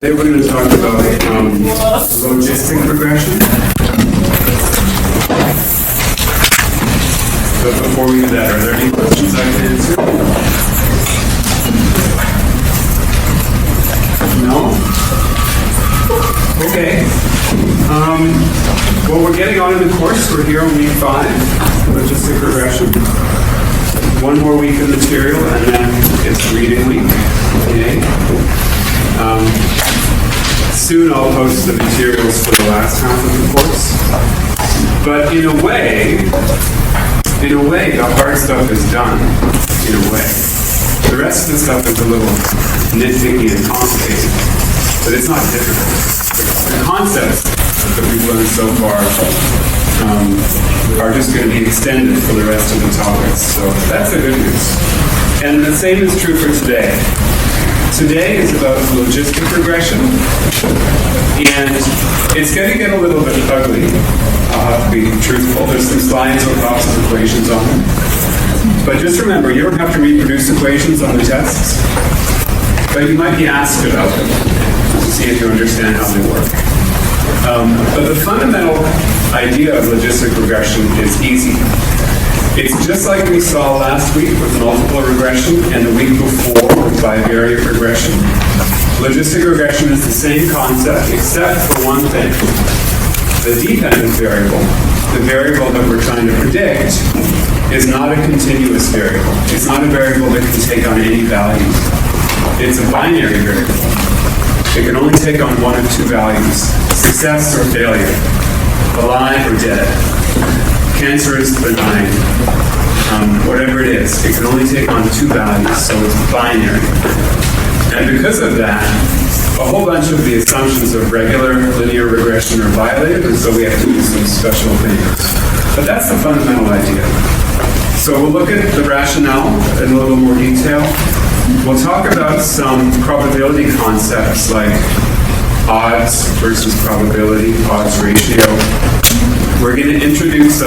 Today we're going to talk about logistic regression. But before we do that, are there any questions I can answer? No? Okay. Well, we're getting on in the course. We're here on week 5, logistic regression. One more week of material, and then it's reading week. Okay. Soon I'll post the materials for the last half of the course. But in a way, the hard stuff is done, in a way. The rest of the stuff is a little nitpicky and complicated, but it's not difficult. The concepts that we've learned so far are just going to be extended for the rest of the topics, so that's the good news. And the same is true for today. Today is about logistic regression, and it's going to get a little bit ugly. I'll have to be truthful. There's some slides with lots of equations on them. But just remember, you don't have to reproduce equations on the tests, but you might be asked about them to see if you understand how they work. But the fundamental idea of logistic regression is easy. It's just like we saw last week with multiple regression and the week before with bivariate regression. Logistic regression is the same concept except for one thing. The dependent variable, the variable that we're trying to predict, is not a continuous variable. It's not a variable that can take on any value. It's a binary variable. It can only take on one of two values, success or failure, alive or dead. Cancerous, benign, whatever it is, it can only take on two values, so it's binary. And because of that, a whole bunch of the assumptions of regular linear regression are violated, and so we have to do some special things. But that's the fundamental idea. So we'll look at the rationale in a little more detail. We'll talk about some probability concepts like odds versus probability, odds ratio. We're going to introduce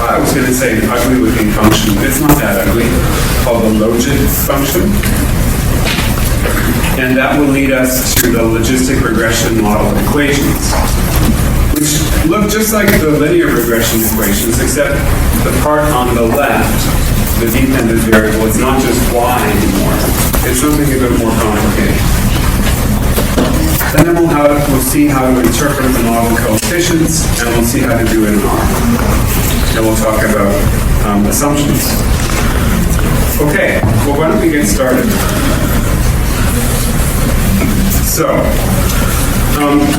I was going to say an ugly-looking function, but it's not that ugly, called the logit function. And that will lead us to the logistic regression model equations, which look just like the linear regression equations, except the part on the left, the dependent variable, it's not just y anymore. It's something a bit more complicated. And then we'll see how to interpret the model coefficients, and we'll see how to do it in R. And we'll talk about assumptions. Okay, well, why don't we get started? So,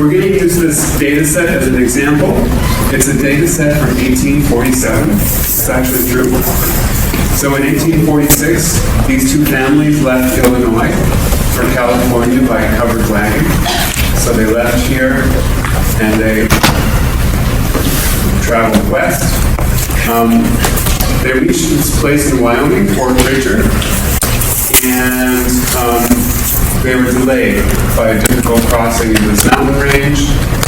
we're going to use this data set as an example. It's a data set from 1847. It's actually true. So in 1846, these two families left Illinois for California by covered wagon. So they left here and they traveled west. They reached this place in Wyoming, Fort Bridger, and they were delayed by a difficult crossing in this mountain range,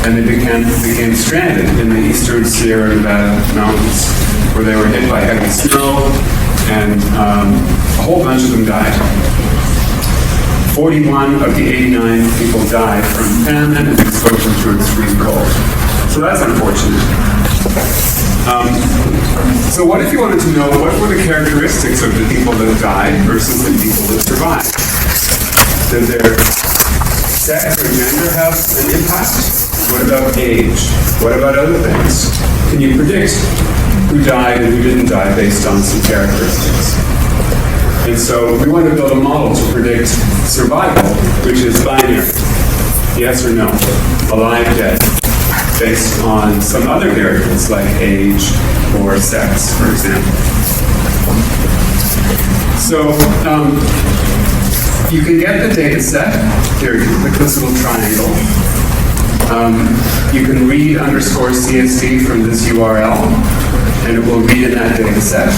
and they became stranded in the eastern Sierra Nevada mountains, where they were hit by heavy snow, and a whole bunch of them died. 41 of the 89 people died from famine and exposure to extreme cold. So that's unfortunate. So what if you wanted to know what were the characteristics of the people that died versus the people that survived? Did their sex or gender have an impact? What about age? What about other things? Can you predict who died and who didn't die based on some characteristics? And so we want to build a model to predict survival, which is binary, yes or no, alive, dead, based on some other variables like age or sex, for example. So you can get the data set. Here, you can click this little triangle. You can read _CSV from this URL, and it will read in that data set.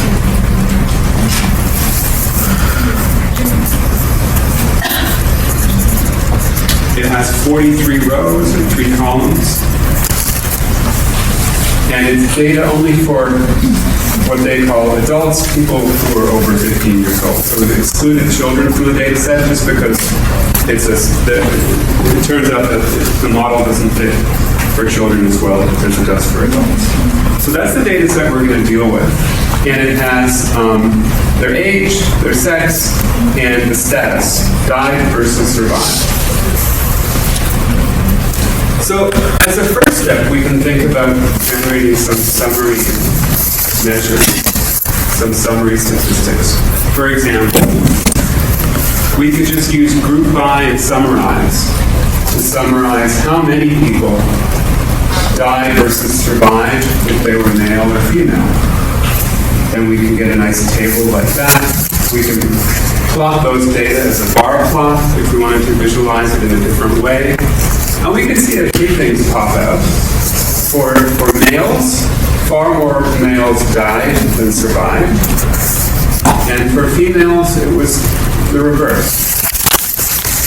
It has 43 rows and 3 columns. And it's data only for what they call adults, people who are over 15 years old. So we've excluded children from the data set just because it turns out that the model doesn't fit for children as well as it does for adults. So that's the data set we're going to deal with. And it has their age, their sex, and the status, died versus survived. So as a first step, we can think about generating some summary measures, some summary statistics. For example, we could just use group by and summarize to summarize how many people died versus survived if they were male or female. And we can get a nice table like that. We can plot those data as a bar plot if we wanted to visualize it in a different way. And we can see a few things pop out. For males, far more males died than survived. And for females, it was the reverse.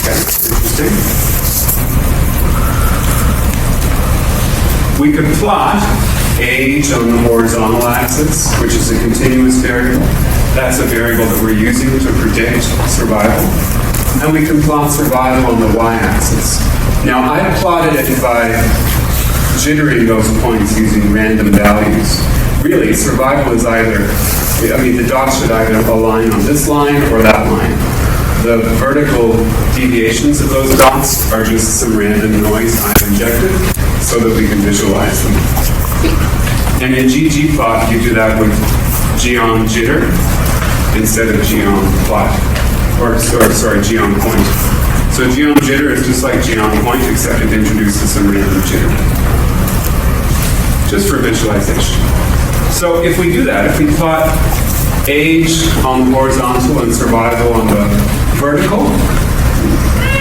Okay, interesting. We could plot age on the horizontal axis, which is a continuous variable. That's a variable that we're using to predict survival. And we can plot survival on the y-axis. Now, I've plotted it by jittering those points using random values. Really, survival is the dots should either align on this line or that line. The vertical deviations of those dots are just some random noise I've injected so that we can visualize them. And in ggplot, you do that with geom jitter instead of geom plot, geom point. So geom jitter is just like geom point, except it introduces some random jitter, just for visualization. So if we do that, if we plot age on the horizontal and survival on the vertical,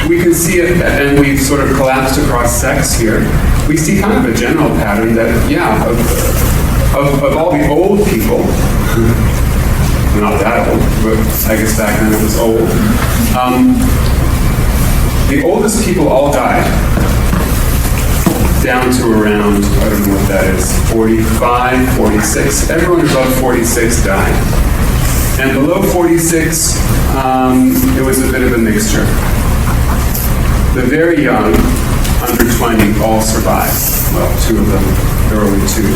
we can see it, and we've sort of collapsed across sex here. We see kind of a general pattern that, of all the old people, not that old, but I guess back then it was old, the oldest people all died, down to around, I don't know what that is, 45, 46. Everyone above 46 died. And below 46, it was a bit of a mixture. The very young, under 20, all survived. Well, two of them, there were only two.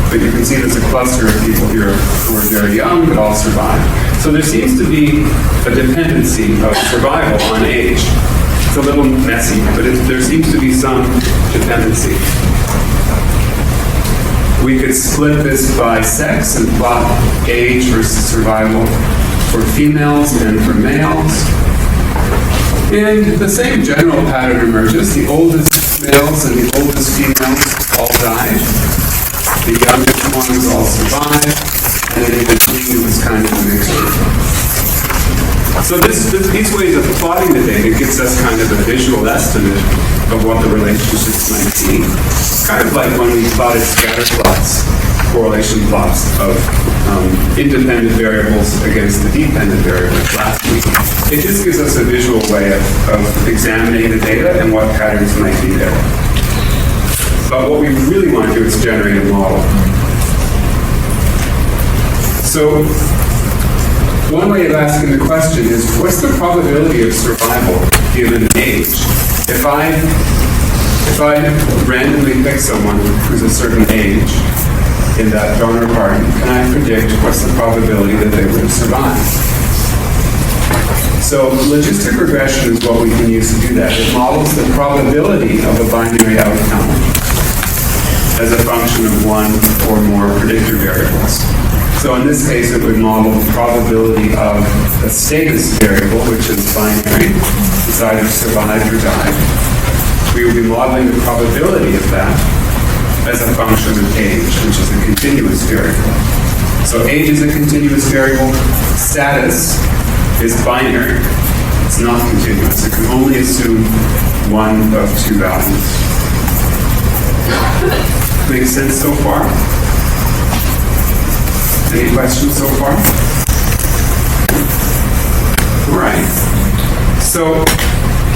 But you can see there's a cluster of people here who are very young, but all survived. So there seems to be a dependency of survival on age. It's a little messy, but there seems to be some dependency. We could split this by sex and plot age versus survival for females and for males. And the same general pattern emerges. The oldest males and the oldest females all died. The youngest ones all survived. And then in between it was kind of a mixture. So these ways of plotting the data gives us kind of a visual estimate of what the relationships might be. Kind of like when we plotted scatter plots, correlation plots of independent variables against the dependent variables last week. It just gives us a visual way of examining the data and what patterns might be there. But what we really want to do is generate a model. So one way of asking the question is, what's the probability of survival given age? If I randomly pick someone who's a certain age in that donor party, can I predict what's the probability that they would survive? So logistic regression is what we can use to do that. It models the probability of a binary outcome as a function of one or more predictor variables. So in this case, it would model the probability of a status variable, which is binary. It's either survived or died. We would be modeling the probability of that as a function of age, which is a continuous variable. So age is a continuous variable. Status is binary. It's not continuous. It can only assume one of two values. Makes sense so far? Any questions so far? All right. So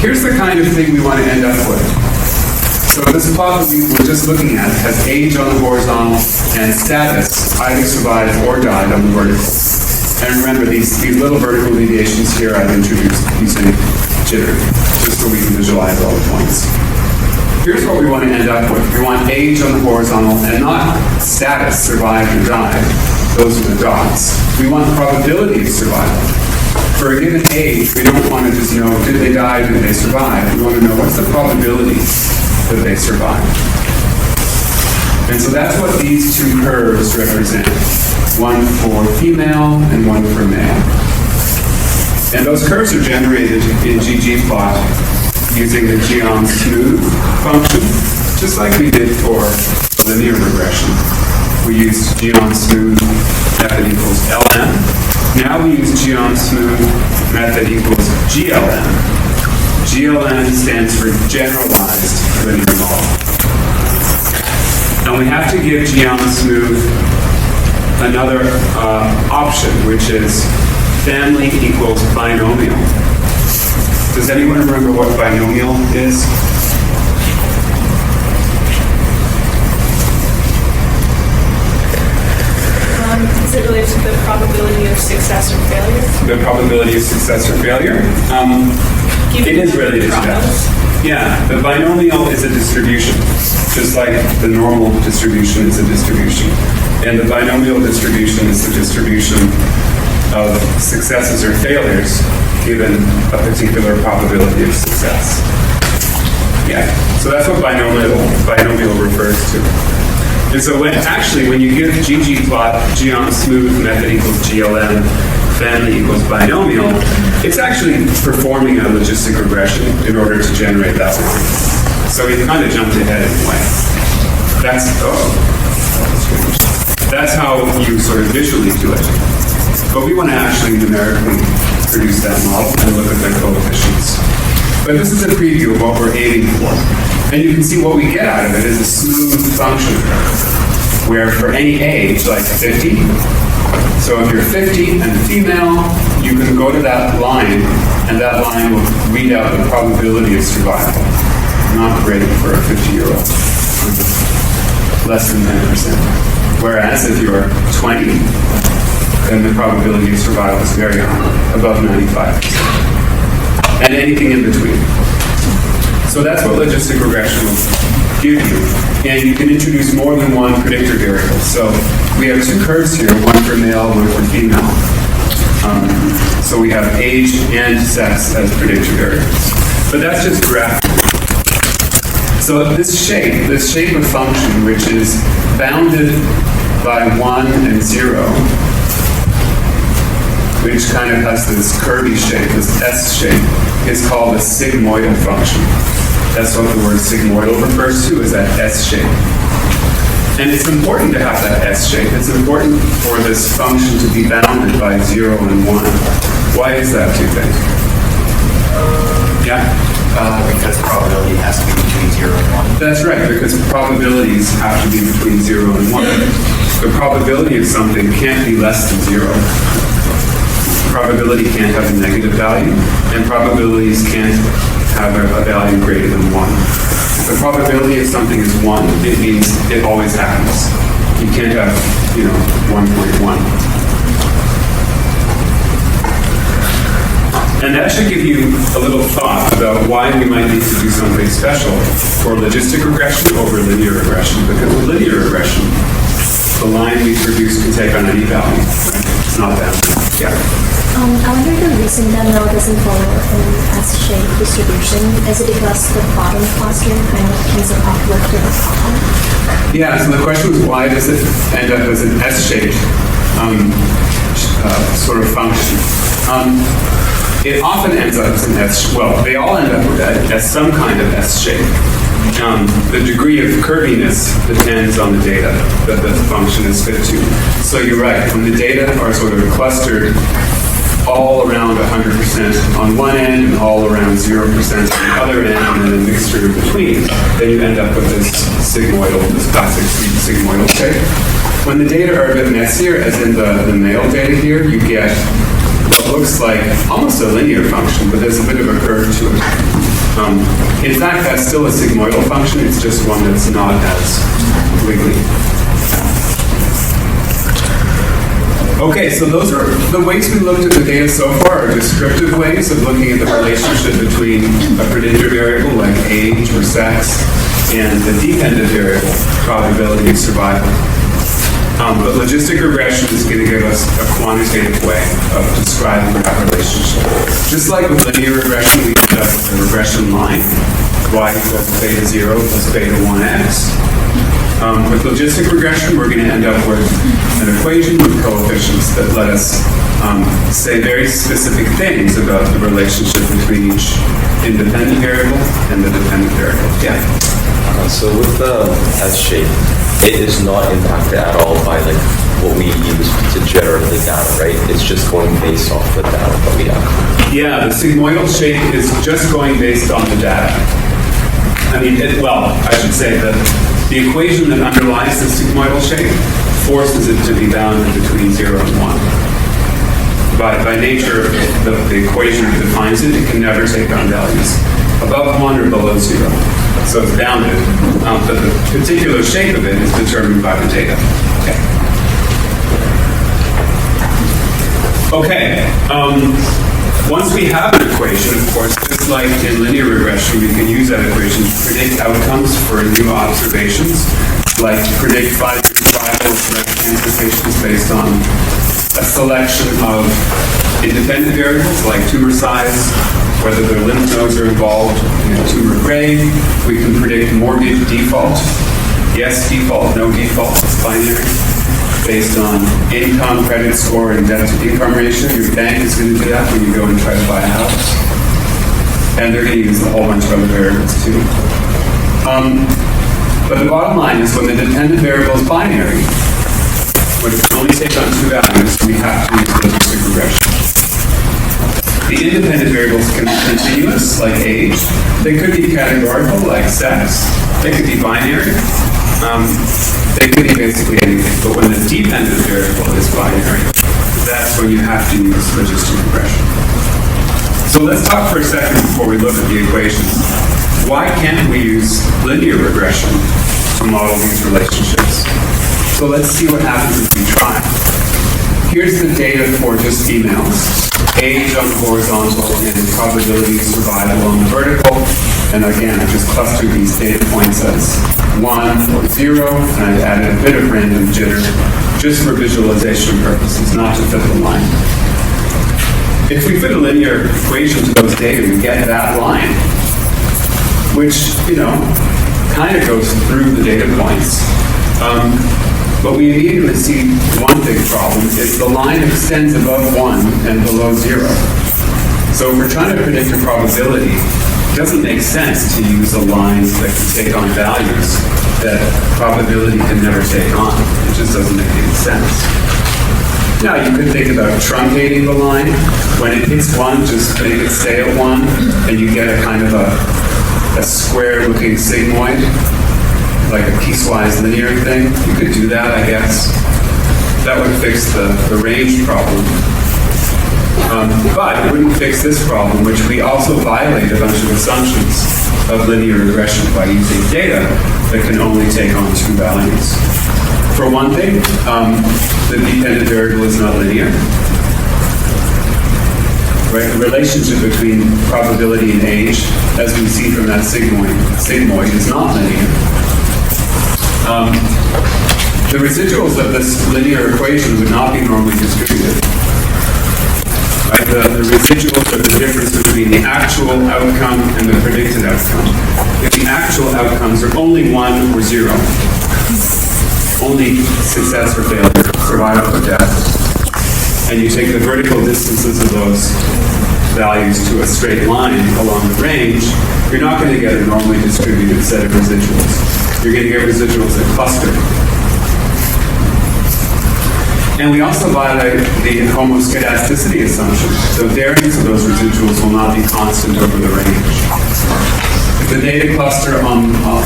here's the kind of thing we want to end up with. So this plot that we were just looking at has age on the horizontal and status, either survived or died on the vertical. And remember, these little vertical deviations here I've introduced using jitter, just so we can visualize all the points. Here's what we want to end up with. We want age on the horizontal and not status, survived or died. Those are the dots. We want probability of survival. For a given age, we don't want to just know, did they die, did they survive? We want to know, what's the probability that they survive? And so that's what these two curves represent. One for female and one for male. And those curves are generated in ggplot using the geom smooth function, just like we did for linear regression. We used geom smooth method equals ln. Now we use geom smooth method equals gln. gln stands for generalized linear model. And we have to give geom smooth another option, which is family equals binomial. Does anyone remember what binomial is? Is it related to the probability of success or failure? The probability of success or failure? It is related to that. Yeah, the binomial is a distribution, just like the normal distribution is a distribution. And the binomial distribution is the distribution of successes or failures given a particular probability of success. Yeah, so that's what binomial refers to. And so when you give ggplot geom smooth method equals gln, family equals binomial, it's actually performing a logistic regression in order to generate that line. So we kind of jumped ahead in a way. That's how you sort of visually do it. But we want to actually numerically produce that model and look at the coefficients. But this is a preview of what we're aiming for. And you can see what we get out of it is a smooth function, where for any age, like 50, so if you're 50 and female, you can go to that line, and that line will read out the probability of survival. Not great for a 50-year-old. Less than 10%. Whereas if you're 20, then the probability of survival is very high, above 95%. And anything in between. So that's what logistic regression will give you. And you can introduce more than one predictor variable. So we have two curves here, one for male, one for female. So we have age and sex as predictor variables. But that's just graphical. So this shape of function, which is bounded by 1 and 0, which kind of has this curvy shape, this S shape, is called a sigmoidal function. That's what the word sigmoidal refers to, is that S shape. And it's important to have that S shape. It's important for this function to be bounded by 0 and 1. Why is that, do you think? Yeah? Because probability has to be between 0 and 1. That's right, because probabilities have to be between 0 and 1. The probability of something can't be less than 0. Probability can't have a negative value, and probabilities can't have a value greater than 1. If the probability of something is 1, it means it always happens. You can't have, 1.1. And that should give you a little thought about why we might need to do something special for logistic regression over linear regression. Because with linear regression, the line we produce can take on any value. Right? It's not that. Yeah. I wonder the reason that now doesn't follow an S-shaped distribution. Is it because the bottom cluster kind of ends up uplifted at the top? Yeah, so the question was, why does it end up as an S-shaped sort of function? It often ends up as an they all end up as some kind of S shape. The degree of curviness depends on the data that the function is fit to. So you're right, when the data are sort of clustered all around 100% on one end and all around 0% on the other end, and then a mixture in between, then you end up with this classic sigmoidal shape. When the data are a bit messier, as in the male data here, you get what looks like almost a linear function, but there's a bit of a curve to it. In fact, that's still a sigmoidal function, it's just one that's not as wiggly. Okay, so those are the ways we looked at the data so far, are descriptive ways of looking at the relationship between a predictor variable like age or sex and the dependent variable, probability of survival. But logistic regression is going to give us a quantitative way of describing that relationship. Just like with linear regression, we end up with a regression line, y equals beta 0 plus beta 1x. With logistic regression, we're going to end up with an equation with coefficients that let us say very specific things about the relationship between each independent variable and the dependent variable. Yeah. So with the S shape, it is not impacted at all by like what we use to generate the data, right? It's just going based off the data that we have. Yeah, the sigmoidal shape is just going based on the data. I mean, I should say that the equation that underlies the sigmoidal shape forces it to be bounded between 0 and 1. By nature, the equation that defines it, it can never take on values above 1 or below 0. So it's bounded, but the particular shape of it is determined by the data. Okay. Once we have an equation, of course, just like in linear regression, we can use that equation to predict outcomes for new observations, like to predict 5-year survival of breast cancer patients based on a selection of independent variables like tumor size, whether their lymph nodes are involved in a tumor grade. We can predict mortgage default. Yes default, no default, it's binary. Based on income, credit score, and debt-to-income ratio. Your bank is going to do that when you go and try to buy a house. And they're going to use a whole bunch of other variables too. But the bottom line is when the dependent variable is binary, when it can only take on two values, we have to use logistic regression. The independent variables can be continuous, like age. They could be categorical, like sex. They could be binary. They could be basically anything. But when the dependent variable is binary, that's when you have to use logistic regression. So let's talk for a second before we look at the equations. Why can't we use linear regression to model these relationships? So let's see what happens if we try. Here's the data for just females. Age on the horizontal and probability of survival on the vertical. And again, I just clustered these data points as 1 or 0, and I've added a bit of random jitter just for visualization purposes, not to fit the line. If we fit a linear equation to those data, we get that line, which, kind of goes through the data points. But we immediately see one big problem is the line extends above 1 and below 0. So if we're trying to predict a probability, it doesn't make sense to use a line that can take on values that probability can never take on. It just doesn't make any sense. Now, you could think about truncating the line. When it hits 1, just make it stay at 1, and you get a kind of a square-looking sigmoid, like a piecewise linear thing. You could do that, I guess. That would fix the range problem. But it wouldn't fix this problem, which we also violate a bunch of assumptions of linear regression by using data that can only take on two values. For one thing, the dependent variable is not linear. Right? The relationship between probability and age, as we see from that sigmoid is not linear. The residuals of this linear equation would not be normally distributed. Right? The residuals are the difference between the actual outcome and the predicted outcome. If the actual outcomes are only 1 or 0, only success or failure, survival or death, and you take the vertical distances of those values to a straight line along the range, you're not going to get a normally distributed set of residuals. You're going to get residuals that cluster. And we also violate the homoscedasticity assumption. So variance of those residuals will not be constant over the range. If the data cluster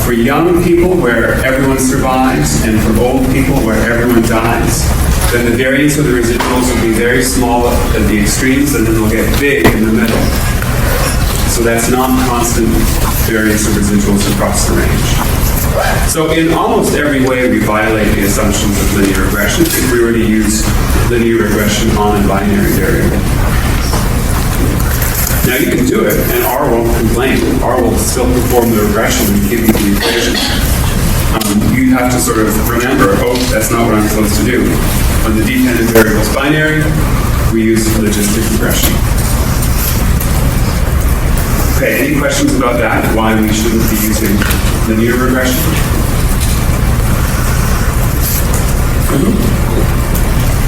for young people where everyone survives and for old people where everyone dies, then the variance of the residuals will be very small at the extremes and then they'll get big in the middle. So that's not constant variance of residuals across the range. So in almost every way, we violate the assumptions of linear regression if we were to use linear regression on a binary variable. Now you can do it, and R won't complain. R will still perform the regression and give you the equation. You have to sort of remember, oh, that's not what I'm supposed to do. When the dependent variable is binary, we use logistic regression. Okay, any questions about that? Why we shouldn't be using linear regression?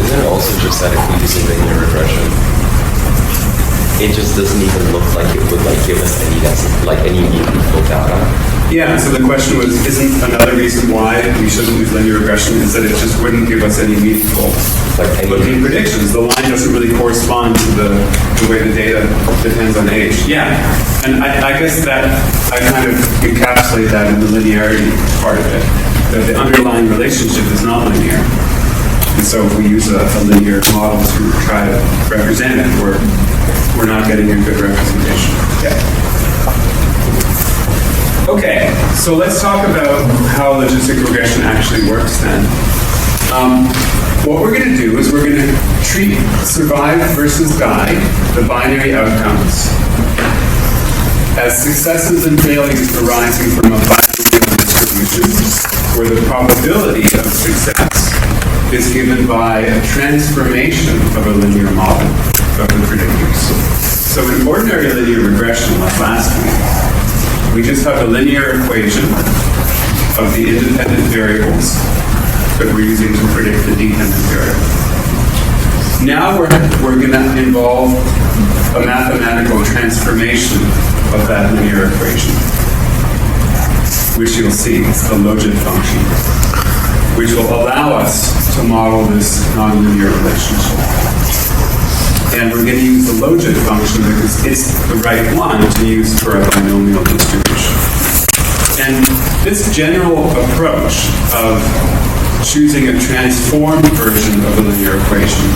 Isn't it also just that if we use a linear regression, it just doesn't even look like it would give us any meaningful data? Yeah, so the question was, isn't another reason why we shouldn't use linear regression is that it just wouldn't give us any meaningful looking predictions. The line doesn't really correspond to the way the data depends on age. Yeah, and I guess that I kind of encapsulate that in the linearity part of it, that the underlying relationship is not linear. And so if we use a linear model to try to represent it, we're not getting a good representation. Yeah. Okay, so let's talk about how logistic regression actually works then. What we're going to do is we're going to treat survive versus die, the binary outcomes, as successes and failures arising from a binomial distribution, where the probability of success is given by a transformation of a linear model of the predictors. So in ordinary linear regression, like last week, we just have a linear equation of the independent variables that we're using to predict the dependent variable. Now we're going to involve a mathematical transformation of that linear equation, which you'll see is the logit function, which will allow us to model this nonlinear relationship. And we're going to use the logit function because it's the right one to use for a binomial distribution. And this general approach of choosing a transformed version of a linear equation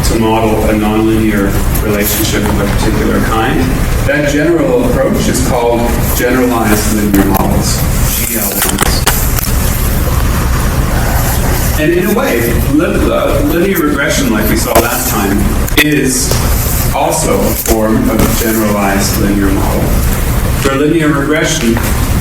to model a nonlinear relationship of a particular kind, that general approach is called generalized linear models, GLMs. And in a way, linear regression, like we saw last time, is also a form of a generalized linear model. For linear regression,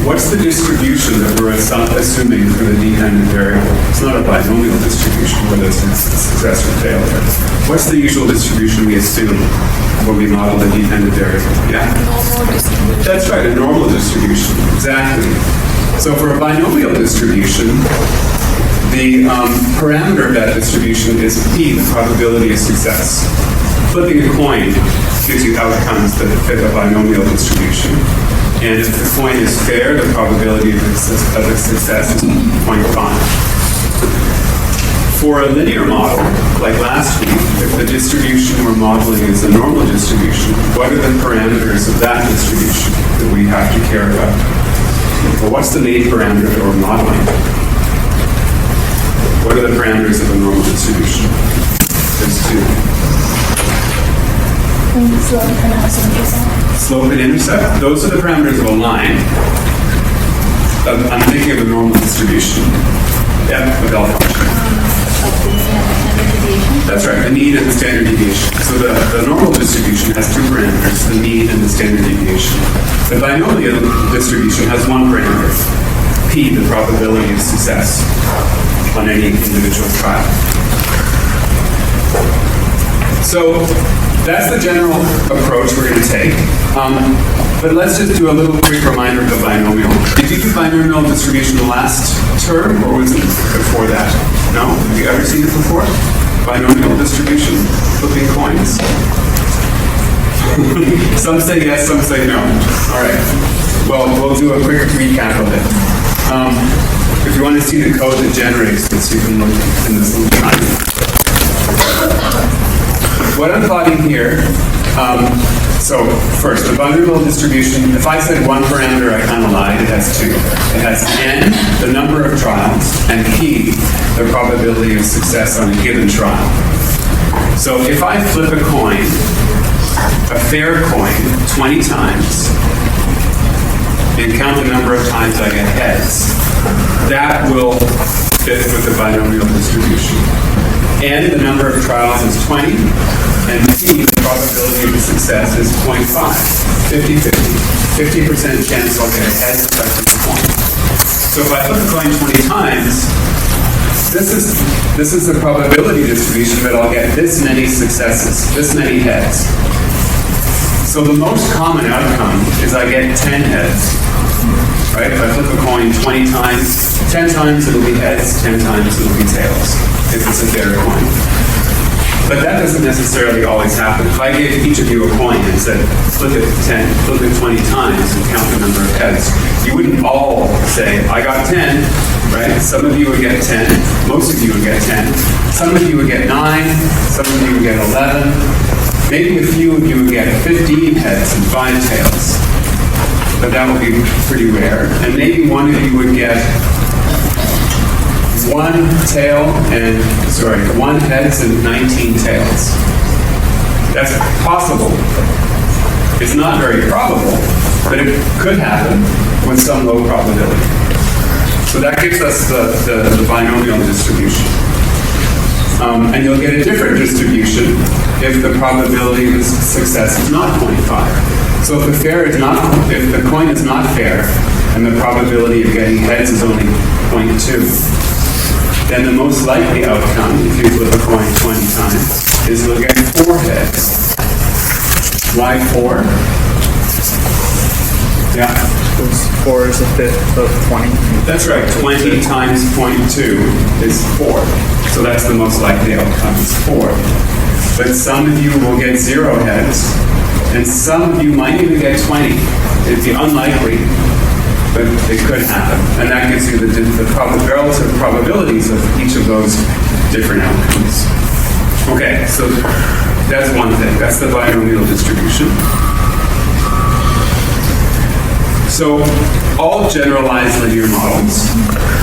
what's the distribution that we're assuming for the dependent variable? It's not a binomial distribution where there's success or failure. What's the usual distribution we assume when we model the dependent variable? Yeah? Normal distribution. That's right, a normal distribution. Exactly. So for a binomial distribution, the parameter of that distribution is P, the probability of success. Flipping a coin gives you outcomes that fit a binomial distribution. And if the coin is fair, the probability of a success is 0.5. For a linear model, like last week, if the distribution we're modeling is a normal distribution, what are the parameters of that distribution that we have to care about? Well, what's the main parameter that we're modeling? What are the parameters of a normal distribution? There's two. Slope and also intercept. Slope and intercept. Those are the parameters of a line. I'm thinking of a normal distribution. Yeah, a bell function. That's right, the mean and the standard deviation. So the normal distribution has two parameters, the mean and the standard deviation. The binomial distribution has one parameter, P, the probability of success on any individual trial. So that's the general approach we're going to take. But let's just do a little quick reminder of the binomial. Did you do binomial distribution last term, or was it before that? No? Have you ever seen it before? Binomial distribution, flipping coins? Some say yes, some say no. All right. Well, we'll do a quick recap of it. If you want to see the code that generates this, you can look in this little time. What I'm plotting here, so first, the binomial distribution, if I said one parameter, I kind of lied, it has two. It has n, the number of trials, and p, the probability of success on a given trial. So if I flip a coin, a fair coin 20 times and count the number of times I get heads, that will fit with the binomial distribution. N, the number of trials, is 20, and P, the probability of success, is 0.5, 50-50. 50% chance I'll get a head effective coin. So if I flip the coin 20 times, this is the probability distribution that I'll get this many successes, this many heads. So the most common outcome is I get 10 heads, right? If I flip a coin 20 times, 10 times it'll be heads, 10 times it'll be tails, if it's a fair coin. But that doesn't necessarily always happen. If I gave each of you a coin and said, flip it 20 times and count the number of heads, you wouldn't all say, I got 10, right? Some of you would get 10, most of you would get 10, some of you would get 9, some of you would get 11, maybe a few of you would get 15 heads and 5 tails, but that would be pretty rare. And maybe one of you would get one heads and 19 tails. That's possible. It's not very probable, but it could happen with some low probability. So that gives us the binomial distribution. And you'll get a different distribution if the probability of success is not 0.5. So if the coin is not fair and the probability of getting heads is only 0.2, then the most likely outcome, if you flip a coin 20 times, is you'll get 4 heads. Why 4? Yeah. 4 is a fifth of 20. That's right. 20 times 0.2 is 4. So that's the most likely outcome, is 4. But some of you will get 0 heads, and some of you might even get 20. It'd be unlikely, but it could happen. And that gives you the relative probabilities of each of those different outcomes. Okay, so that's one thing. That's the binomial distribution. So all generalized linear models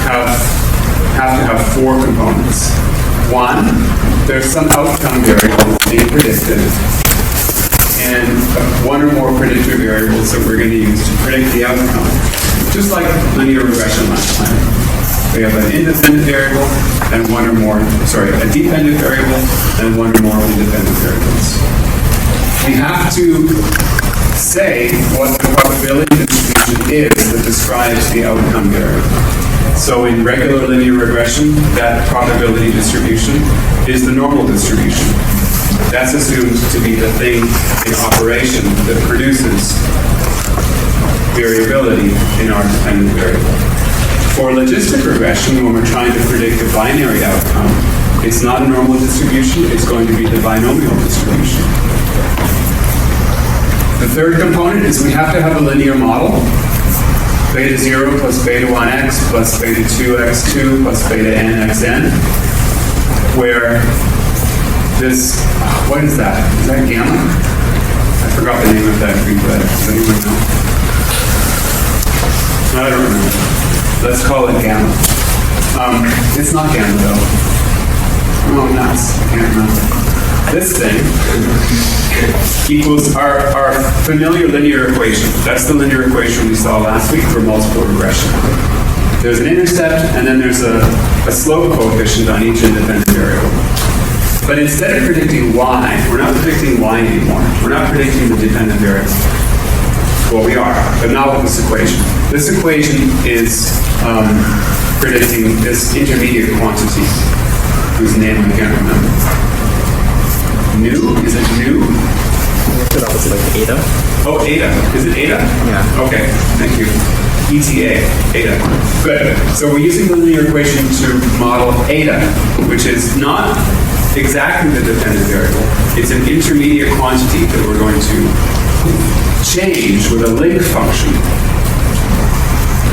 have to have 4 components. 1, there's some outcome variable being predicted, and 1 or more predictor variables that we're going to use to predict the outcome. Just like linear regression last time. We have an independent variable and a dependent variable and 1 or more independent variables. We have to say what the probability distribution is that describes the outcome variable. So in regular linear regression, that probability distribution is the normal distribution. That's assumed to be the thing in operation that produces variability in our dependent variable. For logistic regression, when we're trying to predict a binary outcome, it's not a normal distribution, it's going to be the binomial distribution. The third component is we have to have a linear model. Beta 0 plus beta 1x plus beta 2x2 plus beta nxn, where this, what is that? Is that gamma? I forgot the name of that Greek letter. Does anyone know? I don't remember. Let's call it gamma. It's not gamma though. Oh, nuts. I can't remember. This thing equals our familiar linear equation. That's the linear equation we saw last week for multiple regression. There's an intercept, and then there's a slope coefficient on each independent variable. But instead of predicting y, we're not predicting y anymore. We're not predicting the dependent variable. Well, we are, but not with this equation. This equation is predicting this intermediate quantity, whose name I can't remember. Nu? Is it nu? Look it up, it's like eta. Oh, eta. Is it eta? Yeah. Okay, thank you. ETA, eta. Good. So we're using the linear equation to model eta, which is not exactly the dependent variable. It's an intermediate quantity that we're going to change with a link function.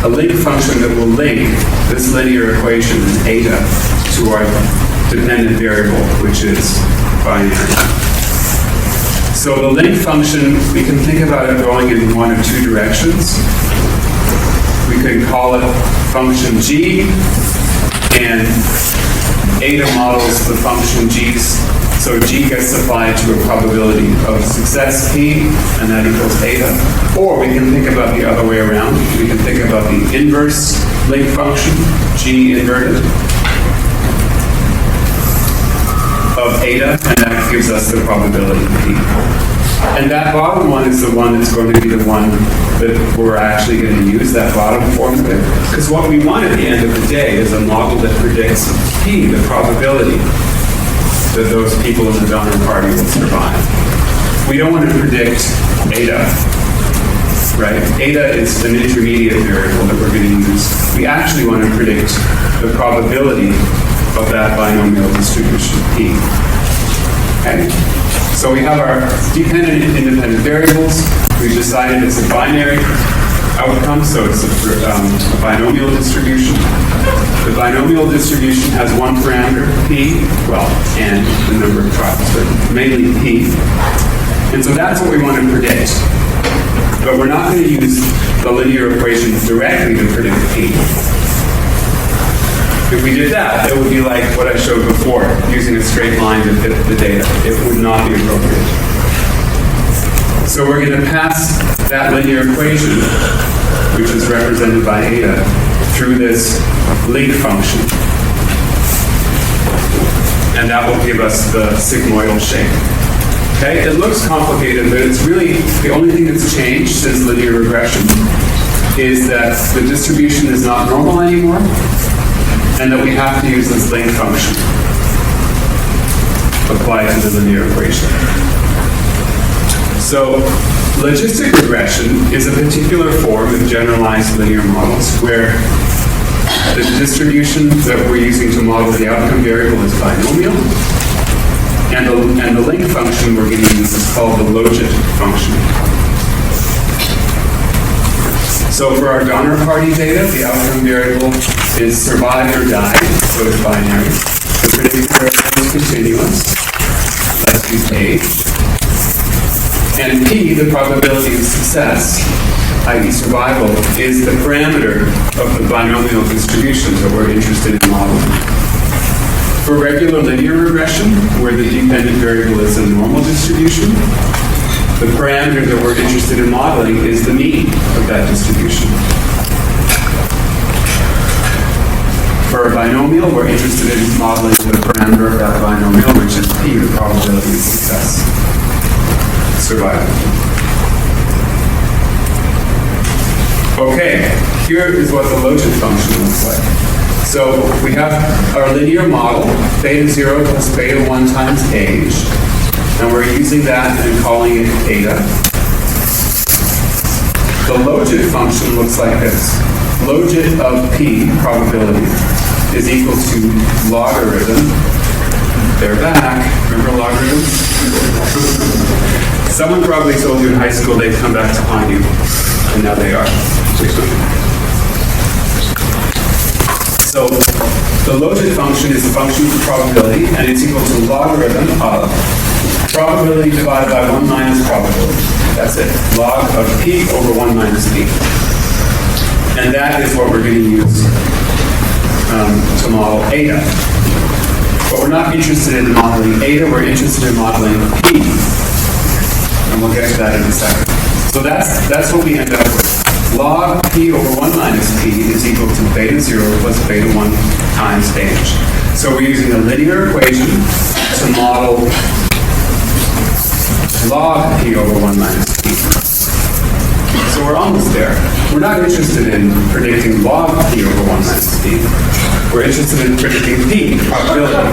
A link function that will link this linear equation, eta, to our dependent variable, which is binary. So the link function, we can think about it going in 1 of 2 directions. We could call it function g, and eta models the function g's So G gets applied to a probability of success P, and that equals eta. Or we can think about the other way around. We can think about the inverse link function, G inverted, of eta, and that gives us the probability P. And that bottom one is the one that's going to be the one that we're actually going to use, that bottom formula. Because what we want at the end of the day is a model that predicts P, the probability that those people in the donor party will survive. We don't want to predict eta, right? Eta is an intermediate variable that we're going to use. We actually want to predict the probability of that binomial distribution P. Okay? So we have our dependent and independent variables. We've decided it's a binary outcome, so it's a binomial distribution. The binomial distribution has one parameter, P, well, and the number of trials, but mainly P. And so that's what we want to predict. But we're not going to use the linear equation directly to predict P. If we did that, it would be like what I showed before, using a straight line to fit the data. It would not be appropriate. So we're going to pass that linear equation, which is represented by eta, through this link function. And that will give us the sigmoidal shape. Okay, it looks complicated, but it's really, the only thing that's changed since linear regression is that the distribution is not normal anymore, and that we have to use this link function applied to the linear equation. So, logistic regression is a particular form of generalized linear models where the distribution that we're using to model the outcome variable is binomial, and the link function we're going to use is called the logit function. So for our donor party data, the outcome variable is survived or died, so it's binary. The predicted variable is continuous. Let's use age. And P, the probability of success, i.e. survival, is the parameter of the binomial distribution that we're interested in modeling. For regular linear regression, where the dependent variable is a normal distribution, the parameter that we're interested in modeling is the mean of that distribution. For a binomial, we're interested in modeling the parameter of that binomial, which is P, the probability of success, survival. Okay, here is what the logit function looks like. So we have our linear model, beta 0 plus beta 1 times age. And we're using that and calling it eta. The logit function looks like this. Logit of P, probability, is equal to logarithm. They're back. Remember logarithms? Someone probably told you in high school they'd come back to haunt you, and now they are. So the logit function is a function of probability, and it's equal to logarithm of probability divided by 1 minus probability. That's it. Log of P over 1 minus P. And that is what we're going to use to model eta. But we're not interested in modeling eta, we're interested in modeling P. And we'll get to that in a second. So that's what we end up with. Log P over 1 minus P is equal to beta 0 plus beta 1 times age. So we're using a linear equation to model log P over 1 minus P. So we're almost there. We're not interested in predicting log P over 1 minus P. We're interested in predicting P, probability,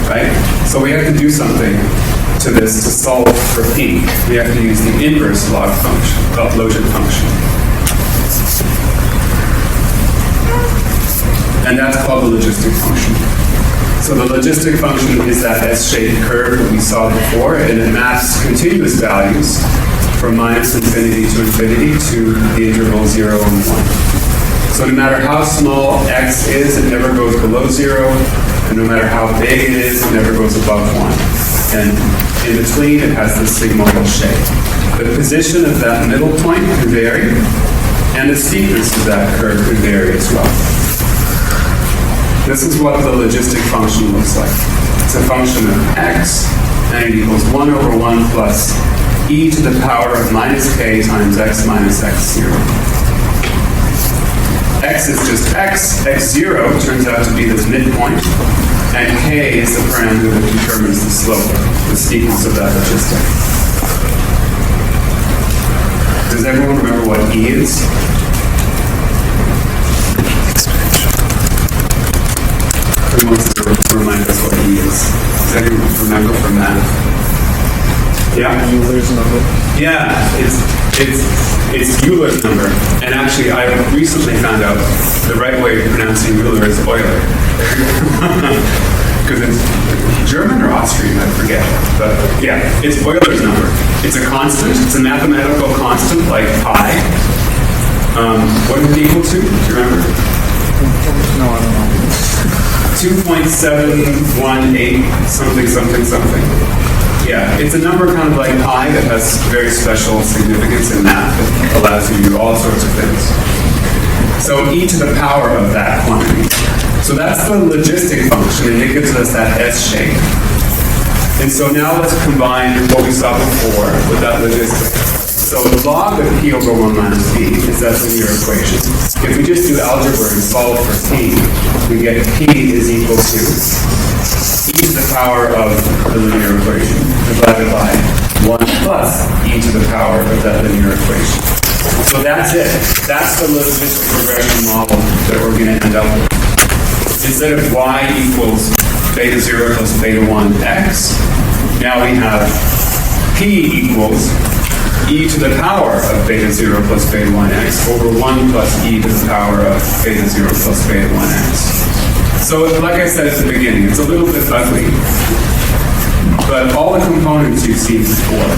right? So we have to do something to this to solve for P. We have to use the inverse log function, logit function. And that's called the logistic function. So the logistic function is that S-shaped curve that we saw before, and it maps continuous values from minus infinity to infinity to the interval 0 and 1. So no matter how small x is, it never goes below 0, and no matter how big it is, it never goes above 1. And in between, it has this sigmoidal shape. The position of that middle point can vary, and the steepness of that curve could vary as well. This is what the logistic function looks like. it's a function of x, and it equals 1 over 1 plus e to the power of minus k times x minus x0. X is just x, x0 turns out to be this midpoint, and k is the parameter that determines the slope, the steepness of that logistic. Does everyone remember what e is? Who wants to remind us what e is? Does anyone remember from that? Yeah? Euler's number. Yeah, it's Euler's number. And actually, I recently found out the right way of pronouncing Euler is Euler. Because it's German or Austrian, I forget. But yeah, it's Euler's number. It's a constant. It's a mathematical constant like pi. What is it equal to? Do you remember? No, I don't know. 2.718 something. Yeah, it's a number kind of like pi that has very special significance in math that allows you to do all sorts of things. So e to the power of that quantity. So that's the logistic function, and it gives us that S shape. And so now let's combine what we saw before with that logistic. So log of p over 1 minus p is that linear equation. If we just do algebra and solve for p, we get p is equal to e to the power of the linear equation divided by 1 plus e to the power of that linear equation. So that's it. That's the logistic regression model that we're going to end up with. Instead of y equals beta 0 plus beta 1 x, now we have p equals e to the power of beta 0 plus beta 1x over 1 plus e to the power of beta 0 plus beta 1x. So like I said at the beginning, it's a little bit ugly, but all the components you've seen before.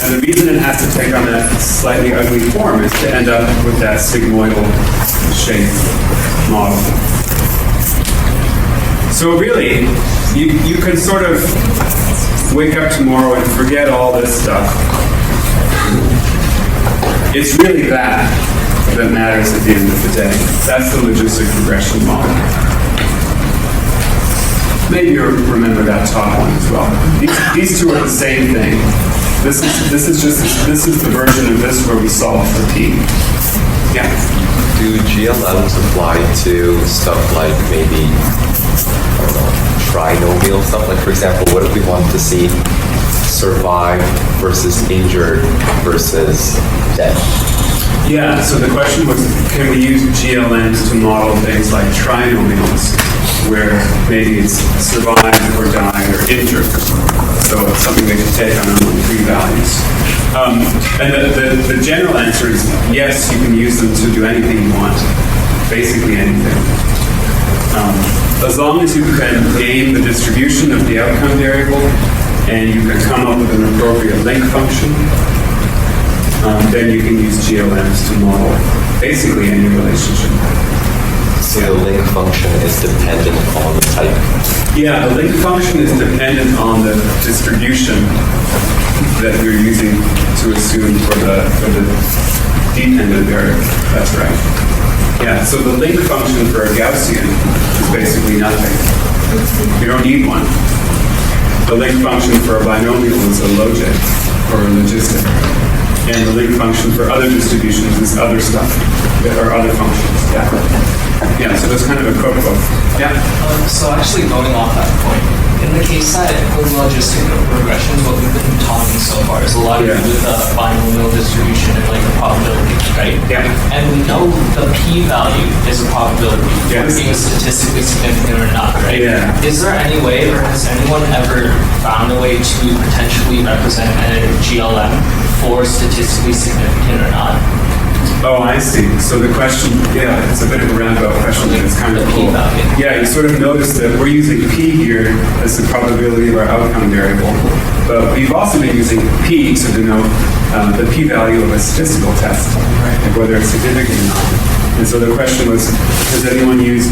And the reason it has to take on that slightly ugly form is to end up with that sigmoidal shape model. So really, you can sort of wake up tomorrow and forget all this stuff. It's really that matters at the end of the day. That's the logistic regression model. Maybe you remember that top one as well. These two are the same thing. This is the version of this where we solve for p. Yeah. Do GLMs apply to stuff like maybe, I don't know, trinomial stuff? Like, for example, what if we want to see survived versus injured versus dead? Yeah, so the question was, can we use GLMs to model things like trinomials, where maybe it's survived or died or injured? So it's something they can take on three values. And the general answer is yes, you can use them to do anything you want, basically anything. As long as you can name the distribution of the outcome variable and you can come up with an appropriate link function, then you can use GLMs to model basically any relationship. So the link function is dependent on the type? Yeah, the link function is dependent on the distribution that you're using to assume for the dependent variable. That's right. Yeah, so the link function for a Gaussian is basically nothing. You don't need one. The link function for a binomial is a logit or a logistic. And the link function for other distributions is other stuff, or other functions. Yeah. Yeah, so that's kind of a cookbook. Yeah. So actually going off that point, in the case that with logistic regressions, what we've been talking so far is a lot to do with the binomial distribution and like the probability, right? Yeah. And we know the p-value is a probability for being statistically significant or not, right? Yeah. Is there any way, or has anyone ever found a way to potentially represent a GLM for statistically significant or not? Oh, I see. So the question, yeah, it's a bit of a roundabout question, but it's kind of cool. Yeah, you sort of notice that we're using p here as the probability of our outcome variable, but we've also been using p to denote the p-value of a statistical test, like whether it's significant or not. And so the question was, has anyone used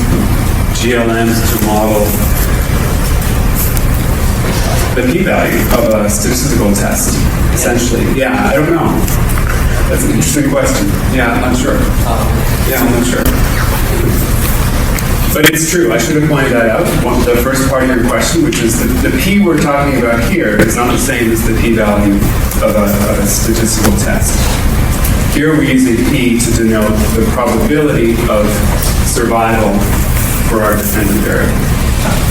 GLMs to model the p-value of a statistical test, essentially? Yeah, I don't know. That's an interesting question. Yeah, I'm not sure. Yeah, I'm not sure. But it's true, I should have pointed that out. The first part of your question, which is the p we're talking about here, is not the same as the p-value of a statistical test. Here we're using p to denote the probability of survival for our dependent variable.